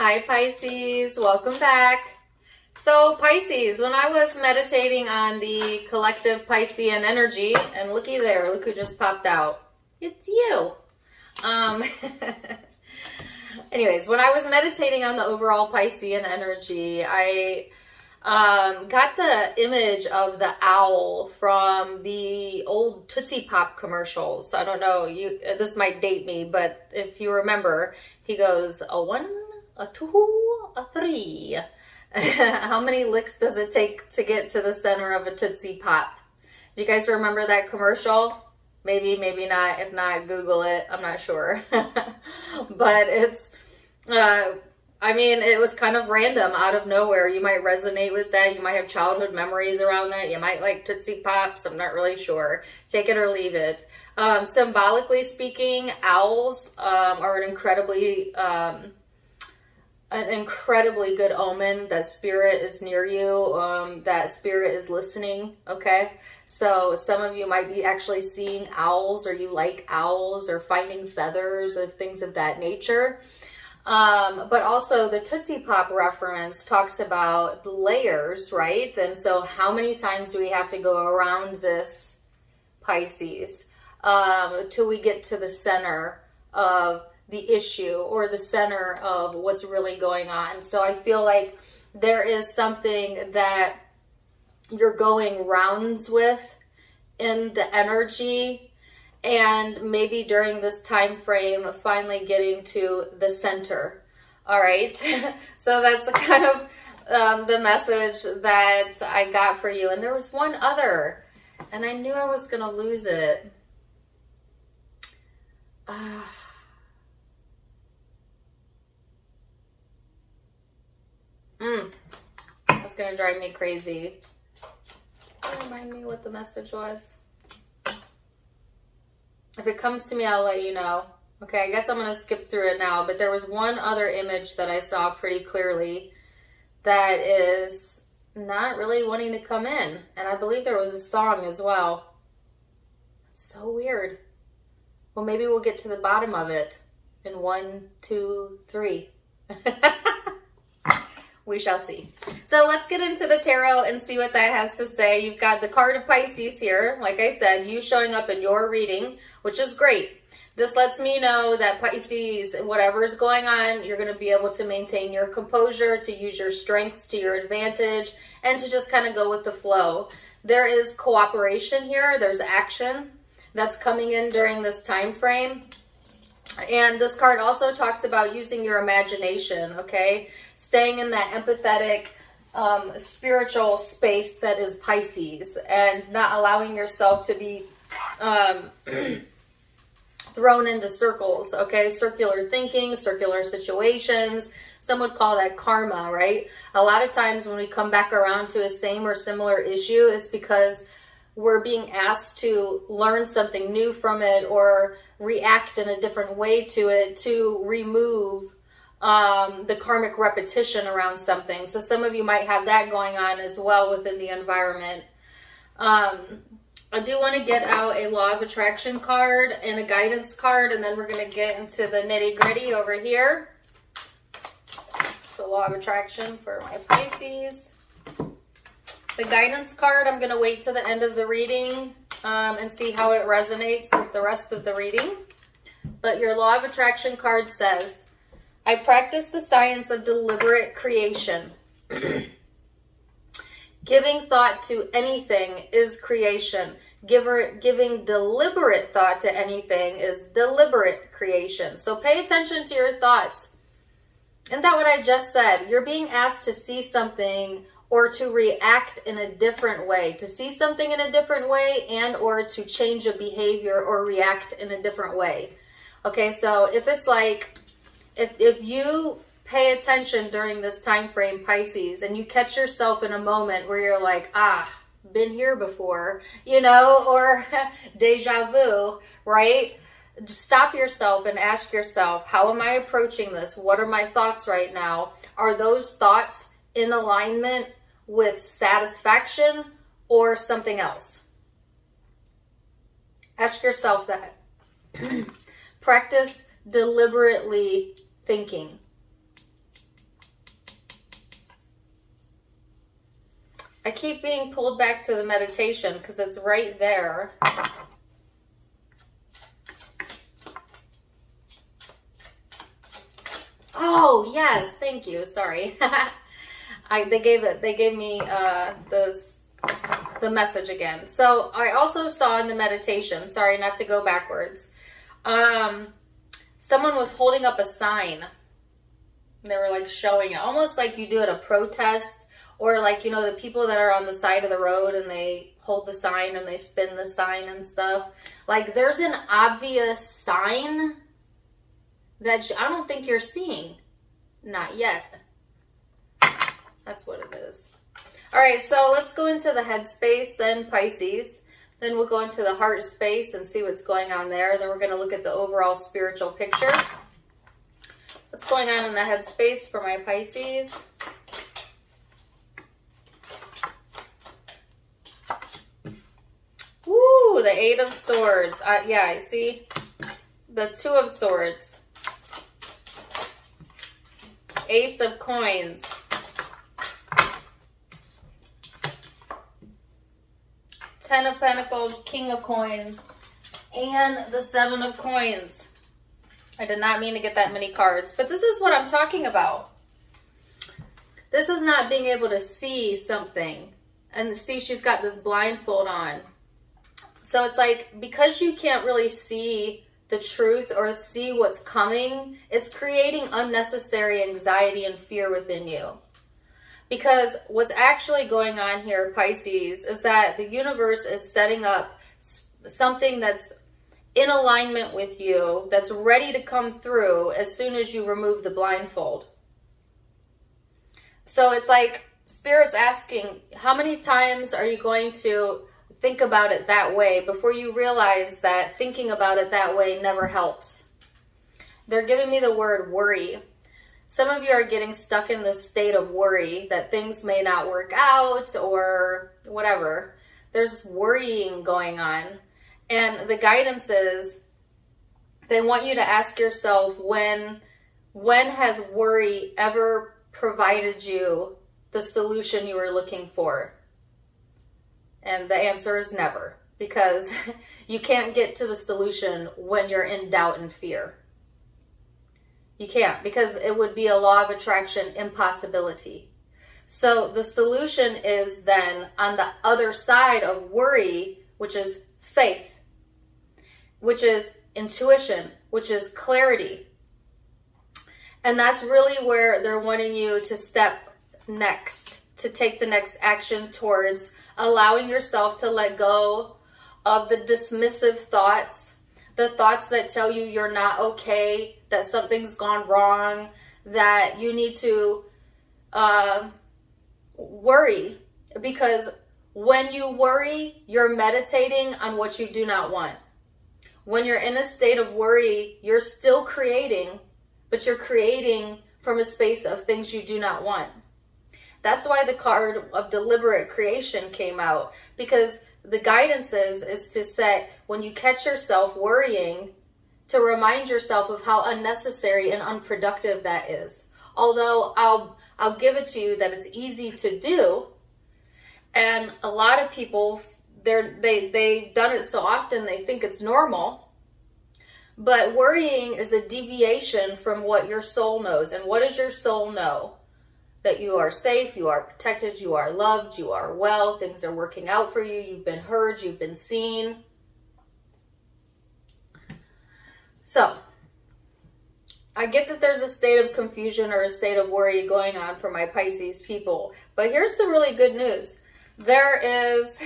Hi Pisces, welcome back. So Pisces, when I was meditating on the collective Piscean energy, and looky there, look who just popped out. It's you. Anyways, when I was meditating on the overall Piscean energy, I got the image of the owl from the old Tootsie Pop commercials. I don't know, this might date me, but if you remember, he goes, a 1, a 2, a 3. How many licks does it take to get to the center of a Tootsie Pop? Do you guys remember that commercial? Maybe, maybe not. If not, Google it. I'm not sure. But it's, I mean, it was kind of random, out of nowhere. You might resonate with that. You might have childhood memories around that. You might like Tootsie Pops. I'm not really sure. Take it or leave it. Symbolically speaking, owls are an incredibly good omen that spirit is near you, that spirit is listening, okay? So some of you might be actually seeing owls, or you like owls, or finding feathers, or things of that nature. But also the Tootsie Pop reference talks about layers, right? And so how many times do we have to go around this, Pisces, till we get to the center of the issue, or the center of what's really going on? So I feel like there is something that you're going rounds with in the energy, and maybe during this time frame finally getting to the center. All right. So that's kind of the message that I got for you. And there was one other, and I knew I was gonna lose it. That's gonna drive me crazy. Remind me what the message was. If it comes to me, I'll let you know. Okay, I guess I'm gonna skip through it now, but there was one other image that I saw pretty clearly that is not really wanting to come in. And I believe there was a song as well. It's so weird. Well, maybe we'll get to the bottom of it in 1, 2, 3. We shall see. So let's get into the tarot and see what that has to say. You've got the card of Pisces here. Like I said, you showing up in your reading, which is great. This lets me know that Pisces, whatever is going on, you're going to be able to maintain your composure, to use your strengths to your advantage, and to just kind of go with the flow. There is cooperation here. There's action that's coming in during this time frame. And this card also talks about using your imagination, okay? Staying in that empathetic, spiritual space that is Pisces, and not allowing yourself to be thrown into circles, okay? Circular thinking, circular situations. Some would call that karma, right? A lot of times when we come back around to a same or similar issue, it's because we're being asked to learn something new from it, or react in a different way to it, to remove the karmic repetition around something. So some of you might have that going on as well within the environment. I do want to get out a law of attraction card and a guidance card, and then we're going to get into the nitty gritty over here. So law of attraction for my Pisces. The guidance card, I'm going to wait to the end of the reading and see how it resonates with the rest of the reading. But your law of attraction card says, I practice the science of deliberate creation. Giving thought to anything is creation. Giving deliberate thought to anything is deliberate creation. So pay attention to your thoughts. Isn't that what I just said? You're being asked to see something, or to react in a different way, to see something in a different way, and or to change a behavior or react in a different way. Okay, so if it's like, if you pay attention during this time frame, Pisces, and you catch yourself in a moment where you're like, been here before, you know, or deja vu, right? Just stop yourself and ask yourself, how am I approaching this? What are my thoughts right now? Are those thoughts in alignment with satisfaction or something else? Ask yourself that. Practice deliberately thinking. I keep being pulled back to the meditation because it's right there. Oh, yes, thank you. Sorry. They gave me the message again. So I also saw in the meditation, sorry, not to go backwards. Someone was holding up a sign. They were like showing it, almost like you do at a protest, or like, you know, the people that are on the side of the road and they hold the sign and they spin the sign and stuff. Like there's an obvious sign that I don't think you're seeing. Not yet. That's what it is. All right, so let's go into the headspace, then Pisces. Then we'll go into the heart space and see what's going on there. Then we're going to look at the overall spiritual picture. What's going on in the headspace for my Pisces? Woo, the Eight of Swords. Yeah, I see the Two of Swords. Ace of Coins. Ten of Pentacles, King of Coins, and the Seven of Coins. I did not mean to get that many cards, but this is what I'm talking about. This is not being able to see something. And see, she's got this blindfold on. So it's like, because you can't really see the truth or see what's coming, it's creating unnecessary anxiety and fear within you. Because what's actually going on here, Pisces, is that the universe is setting up something that's in alignment with you, that's ready to come through as soon as you remove the blindfold. So it's like Spirit's asking, how many times are you going to think about it that way before you realize that thinking about it that way never helps? They're giving me the word worry. Some of you are getting stuck in this state of worry that things may not work out or whatever. There's worrying going on. And the guidance is, they want you to ask yourself, when has worry ever provided you the solution you were looking for? And the answer is never, because you can't get to the solution when you're in doubt and fear. You can't, because it would be a law of attraction impossibility. So the solution is then on the other side of worry, which is faith, which is intuition, which is clarity. And that's really where they're wanting you to step next, to take the next action towards allowing yourself to let go of the dismissive thoughts, the thoughts that tell you you're not okay, that something's gone wrong, that you need to worry. Because when you worry, you're meditating on what you do not want. When you're in a state of worry, you're still creating, but you're creating from a space of things you do not want. That's why the card of deliberate creation came out, because the guidance is to say, when you catch yourself worrying, to remind yourself of how unnecessary and unproductive that is. Although I'll give it to you that it's easy to do, and a lot of people, they've done it so often they think it's normal. But worrying is a deviation from what your soul knows. And what does your soul know? That you are safe, you are protected, you are loved, you are well, things are working out for you, you've been heard, you've been seen. So, I get that there's a state of confusion or a state of worry going on for my Pisces people. But here's the really good news. There is,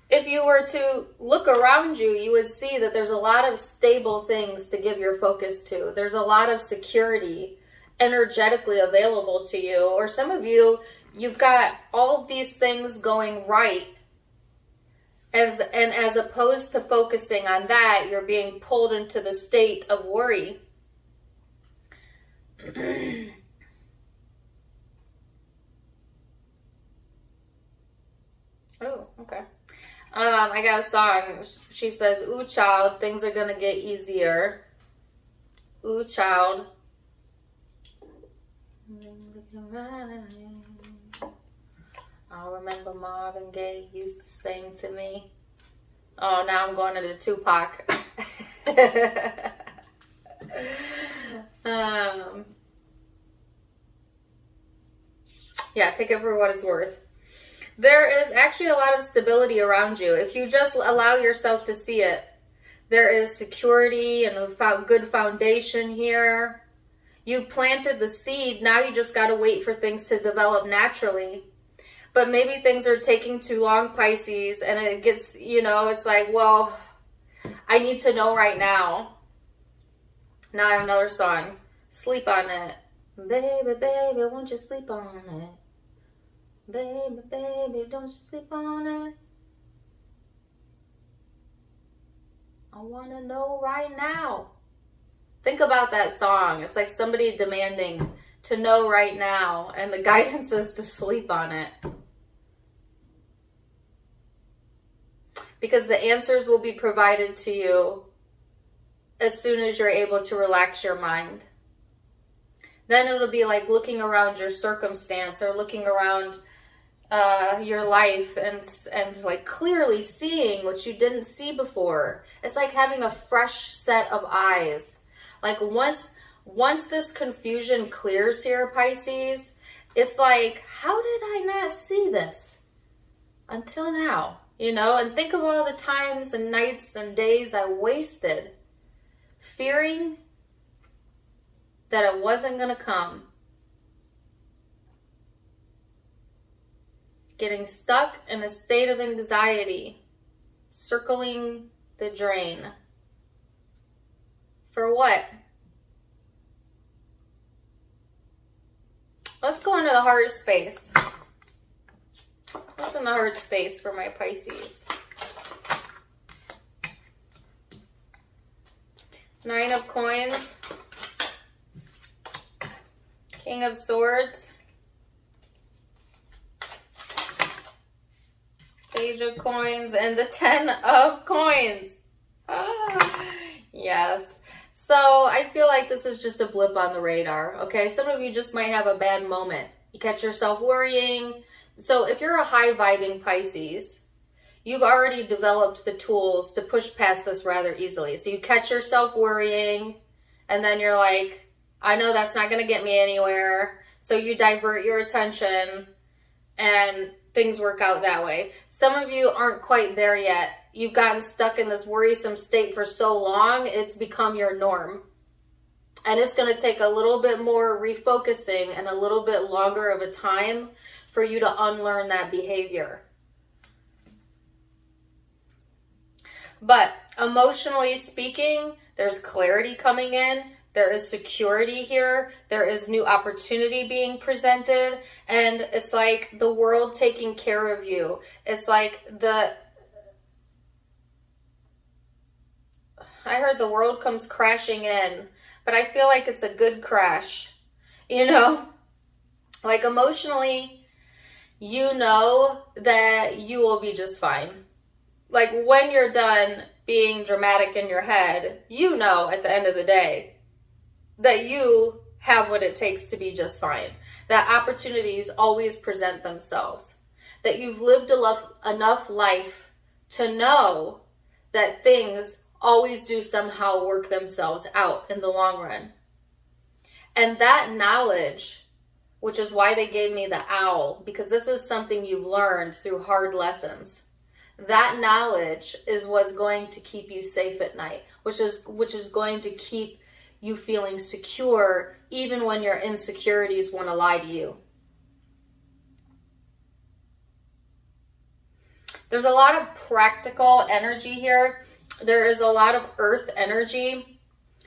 if you were to look around you, you would see that there's a lot of stable things to give your focus to. There's a lot of security energetically available to you. Or some of you, you've got all of these things going right. As opposed to focusing on that, you're being pulled into the state of worry. Oh, okay. I got a song. She says, "Ooh, child, things are gonna get easier. Ooh, child." I remember Marvin Gaye used to sing to me. Oh, now I'm going into Tupac. Yeah, take it for what it's worth. There is actually a lot of stability around you. If you just allow yourself to see it, there is security and a good foundation here. You planted the seed. Now you just got to wait for things to develop naturally. But maybe things are taking too long, Pisces, and it gets, it's like, well, I need to know right now. Now I have another song. Sleep on it. Baby, baby, won't you sleep on it? Baby, baby, don't you sleep on it. I want to know right now. Think about that song. It's like somebody demanding to know right now, and the guidance is to sleep on it. Because the answers will be provided to you as soon as you're able to relax your mind. Then it'll be like looking around your circumstance or looking around your life and like clearly seeing what you didn't see before. It's like having a fresh set of eyes. Like once this confusion clears here, Pisces, it's like, how did I not see this until now? And think of all the times and nights and days I wasted fearing that it wasn't going to come. Getting stuck in a state of anxiety, circling the drain. For what? Let's go into the heart space. What's in the heart space for my Pisces? Nine of Coins. King of Swords. Page of Coins and the 10 of Coins. Yes. So I feel like this is just a blip on the radar. Okay. Some of you just might have a bad moment. You catch yourself worrying. So if you're a high vibing Pisces, you've already developed the tools to push past this rather easily. So you catch yourself worrying and then you're like, I know that's not going to get me anywhere. So you divert your attention and things work out that way. Some of you aren't quite there yet. You've gotten stuck in this worrisome state for so long, it's become your norm. And it's going to take a little bit more refocusing and a little bit longer of a time for you to unlearn that behavior. But emotionally speaking, there's clarity coming in. There is security here. There is new opportunity being presented. And it's like the world taking care of you. It's like I heard the world comes crashing in, but I feel like it's a good crash. Like emotionally, that you will be just fine. Like when you're done being dramatic in your head, at the end of the day, that you have what it takes to be just fine. That opportunities always present themselves. That you've lived enough life to know that things always do somehow work themselves out in the long run. And that knowledge, which is why they gave me the owl, because this is something you've learned through hard lessons. That knowledge is what's going to keep you safe at night, which is going to keep you feeling secure even when your insecurities want to lie to you. There's a lot of practical energy here. There is a lot of earth energy.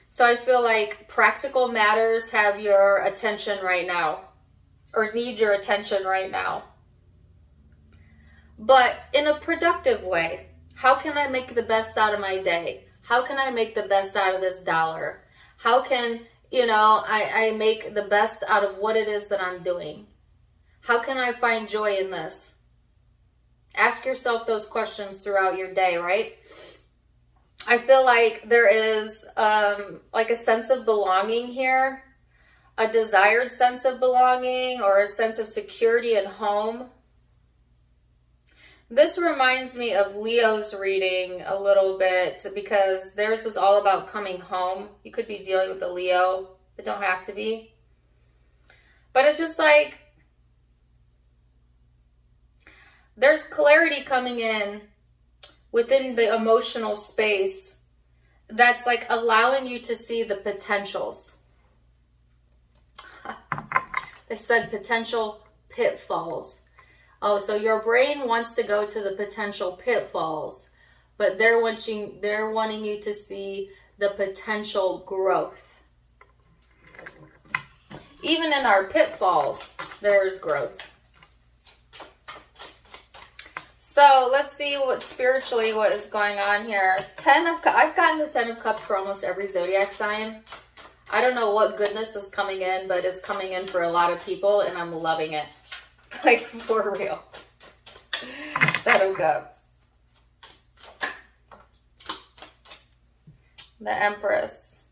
So I feel like practical matters have your attention right now, or need your attention right now. But in a productive way. How can I make the best out of my day? How can I make the best out of this dollar? How can, I make the best out of what it is that I'm doing? How can I find joy in this? Ask yourself those questions throughout your day, right? I feel like there is like a sense of belonging here, a desired sense of belonging or a sense of security and home. This reminds me of Leo's reading a little bit because theirs was all about coming home. You could be dealing with a Leo. It don't have to be. But it's just like there's clarity coming in within the emotional space that's like allowing you to see the potentials. They said potential pitfalls. Oh, so your brain wants to go to the potential pitfalls, but they're wanting you to see the potential growth. Even in our pitfalls, there's growth. So let's see what spiritually what is going on here. I've gotten the 10 of Cups for almost every zodiac sign. I don't know what goodness is coming in, but it's coming in for a lot of people, and I'm loving it. Like, for real. 10 of Cups. The Empress.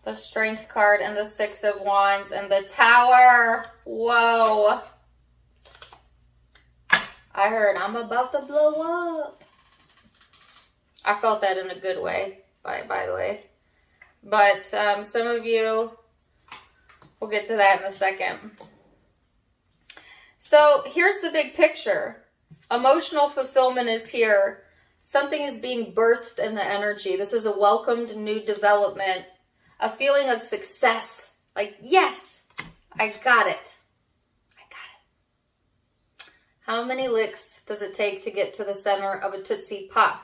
The Strength card and the 6 of Wands and the Tower. Whoa. I heard I'm about to blow up. I felt that in a good way, by the way. But some of you, we'll get to that in a second. So here's the big picture. Emotional fulfillment is here. Something is being birthed in the energy. This is a welcomed new development. A feeling of success. Like, yes, I got it. I got it. How many licks does it take to get to the center of a Tootsie Pop?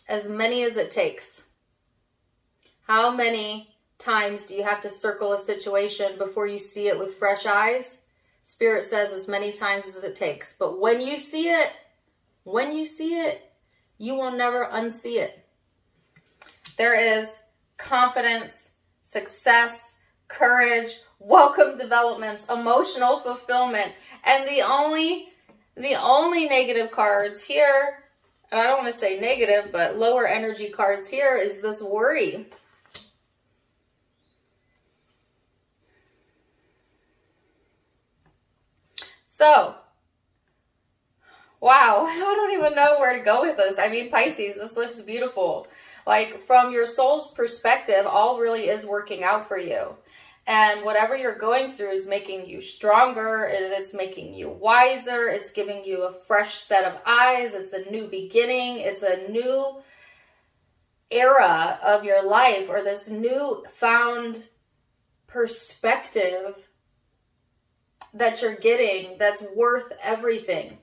As many as it takes. How many times do you have to circle a situation before you see it with fresh eyes? Spirit says as many times as it takes. But when you see it, you will never unsee it. There is confidence, success, courage, welcome developments, emotional fulfillment. And the only negative cards here, and I don't want to say negative, but lower energy cards here is this worry. So, wow, I don't even know where to go with this. I mean, Pisces, this looks beautiful. Like, from your soul's perspective, all really is working out for you. And whatever you're going through is making you stronger, and it's making you wiser. It's giving you a fresh set of eyes. It's a new beginning. It's a new era of your life, or this new found perspective that you're getting that's worth everything.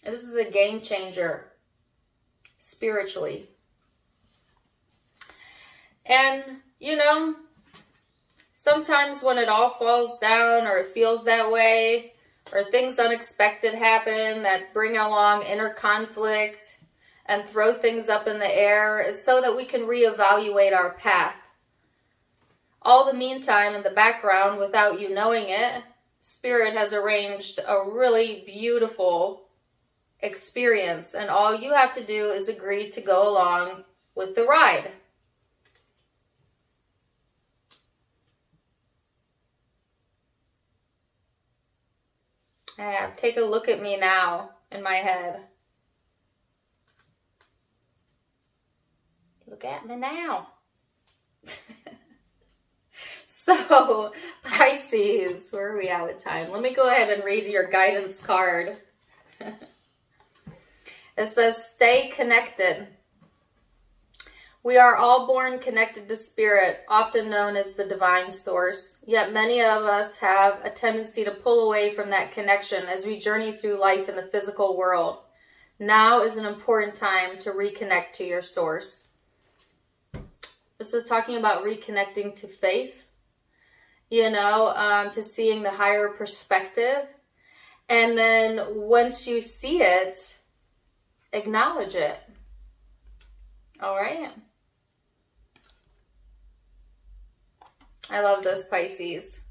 And this is a game changer spiritually. And, you know, sometimes when it all falls down or it feels that way, or things unexpected happen that bring along inner conflict and throw things up in the air, it's so that we can reevaluate our path. All the meantime, in the background, without you knowing it, Spirit has arranged a really beautiful experience, and all you have to do is agree to go along with the ride. Take a look at me now in my head. Look at me now. So, Pisces, where are we at with time? Let me go ahead and read your guidance card. It says, stay connected. We are all born connected to Spirit, often known as the divine source. Yet many of us have a tendency to pull away from that connection as we journey through life in the physical world. Now is an important time to reconnect to your source. This is talking about reconnecting to faith, to seeing the higher perspective. And then once you see it, acknowledge it. All right. I love this, Pisces.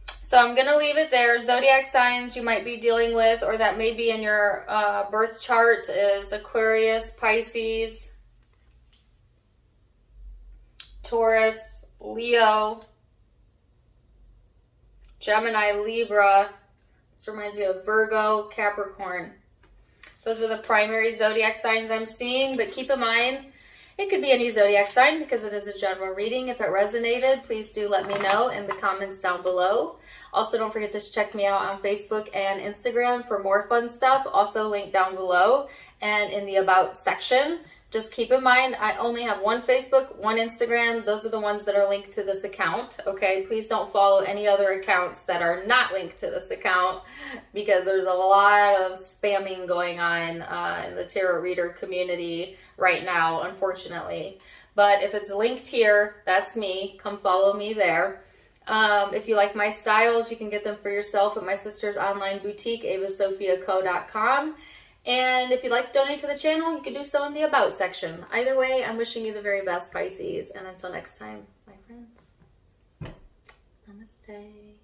So I'm going to leave it there. Zodiac signs you might be dealing with, or that may be in your birth chart, is Aquarius, Pisces, Taurus, Leo, Gemini, Libra. This reminds me of Virgo, Capricorn. Those are the primary zodiac signs I'm seeing, but keep in mind, it could be any zodiac sign because it is a general reading. If it resonated, please do let me know in the comments down below. Also, don't forget to check me out on Facebook and Instagram for more fun stuff. Also linked down below and in the About section. Just keep in mind, I only have one Facebook, one Instagram. Those are the ones that are linked to this account, okay? Please don't follow any other accounts that are not linked to this account because there's a lot of spamming going on in the tarot reader community right now, unfortunately. But if it's linked here, that's me. Come follow me there. If you like my styles, you can get them for yourself at my sister's online boutique, avasophiaco.com. And if you'd like to donate to the channel, you can do so in the About section. Either way, I'm wishing you the very best, Pisces. And until next time, my friends, namaste.